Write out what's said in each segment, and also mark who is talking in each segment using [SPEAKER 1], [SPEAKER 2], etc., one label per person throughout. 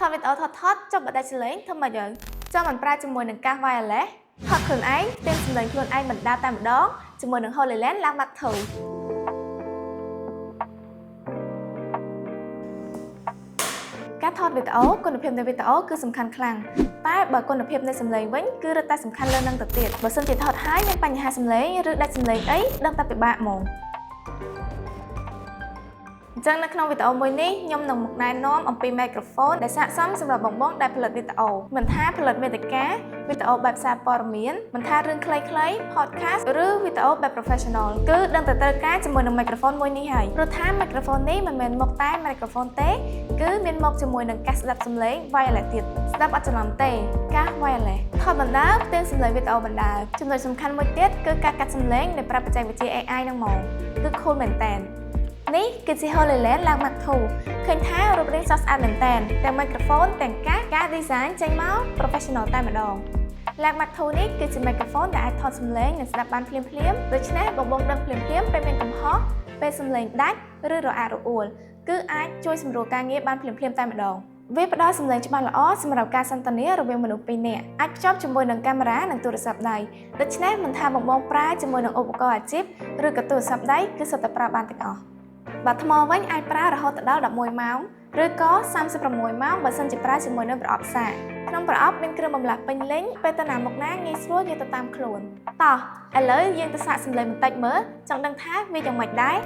[SPEAKER 1] อวิดีโอทอดจบบัดได้เฉลยทำไมเยอะcho mình pra cho mùi nâng ca vai lẽ thậtខ្លួនឯងtênសម្លេងខ្លួនឯងមិនដាតែម្ដងជាមួយនឹង HoloLens ឡើងមកធូការថតវីដេអូគុណភាពនៃវីដេអូគឺសំខាន់ខ្លាំងតែបើគុណភាពនៃសម្លេងវិញគឺរឹតតែសំខាន់លើនឹងទៅទៀតបើសិនជាថតហើយមានបញ្ហាសម្លេងឬដាច់សម្លេងអីដឹងតែពិបាកហ្មងចឹងនៅក្នុងវីដេអូមួយនេះខ្ញុំនឹងមកណែនាំអំពី microphone ដែលស័ក្តិសមសម្រាប់បងៗដែលផលិតវីដេអូមិនថាផលិតមាតិកាវីដេអូបែបសារព័ត៌មានមិនថារឿងខ្លីៗ podcast ឬវីដេអូបែប professional គឺដឹងតែត្រូវការជាមួយនឹង microphone មួយនេះហើយព្រោះថា microphone នេះមិនមែនមកតែ microphone ទេគឺមានមកជាមួយនឹងកាសស្ដាប់សំឡេង wireless ទៀតស្ដាប់អត់ច្រឡំទេកាស wireless ថតបណ្ដាផ្ទេរសំឡេងវីដេអូបណ្ដាចំណុចសំខាន់មួយទៀតគឺការកាត់សំឡេងដែលប្រើបច្ចេកវិទ្យា AI ហ្នឹងហ្មងគឺ cool មែនតើនេះគឺជា HoloLens ឡើងមកធូឃើញថារូបរាងសស្អាតមែនតើទាំង microphone ទាំងការ design ចេញមក professional តែម្ដងឡើងមកធូនេះគឺជា microphone ដែលអាចថតសំឡេងនិងស្ដាប់បានភ្លាមៗដូច្នេះបងដឹងភ្លាមៗពេលមានកំហុសពេលសំឡេងដាច់ឬរអាក់រអួលគឺអាចជួយសម្រួលការងារបានភ្លាមៗតែម្ដងវាផ្ដល់សំឡេងច្បាស់ល្អសម្រាប់ការសន្ទនារវាងមនុស្សពីរនាក់អាចភ្ជាប់ជាមួយនឹងកាមេរ៉ានិងទូរស័ព្ទដៃដូច្នេះមិនថាបងប្រើជាមួយនឹងឧបករណ៍អាជីពឬក៏ទូរស័ព្ទដៃគឺសុទ្ធតែប្រើបានទាំងអស់បើថ្មវិញអាចប្រើរហូតដល់11ម៉ោងឬក៏36ម៉ោងបើសិនជាប្រើជាមួយនឹងប្រអប់សាកក្នុងប្រអប់មានគ្រឿងបន្លាស់ពេញលេញពេលទៅណាមកណាងាយស្រួលយកទៅតាមខ្លួនតោះឥឡូវយើងទៅសាកសំឡេងបន្តិចមើលចង់ដឹងថាវាយ៉ាងម៉េចដែរ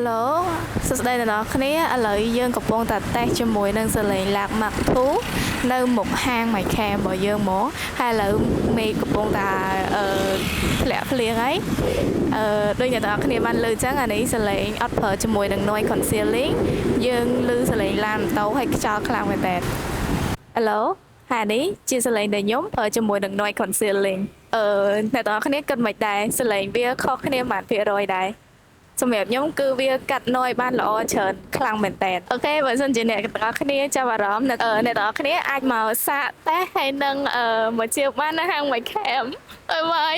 [SPEAKER 1] ឡូសួស្តីអ្នកនរគ្នាឥឡូវយើងកំពុងតែតេស្តជាមួយនឹងសលេងឡាក Mark II នៅមុខហាង MyCam របស់យើងមកហើយឥឡូវមេកំពុងតែធ្លាក់ភ្លៀងហើយដូចអ្នកនរគ្នាបានឮចឹងអានេះសលេងអត់ប្រើជាមួយនឹង noise cancelling យើងឮសលេងឡានម៉ូតូហើយខ្យល់ខ្លាំងមែនតើឡូហើយនេះជាសលេងដែលខ្ញុំប្រើជាមួយនឹង noise cancelling អ្នកនរគ្នាគិតមិនដែរសលេងវាខុសគ្នាប៉ុន្មានភាគរយដែរសម្រាប់ខ្ញុំគឺវាកាត់ noise បានល្អច្រើនខ្លាំងមែនតើអូខេបើសិនជាអ្នកទាំងអស់គ្នាចាប់អារម្មណ៍អ្នកទាំងអស់គ្នាអាចមកសាកតេស្តហើយនឹងមកជាបាននៅហាង MyCam បាយ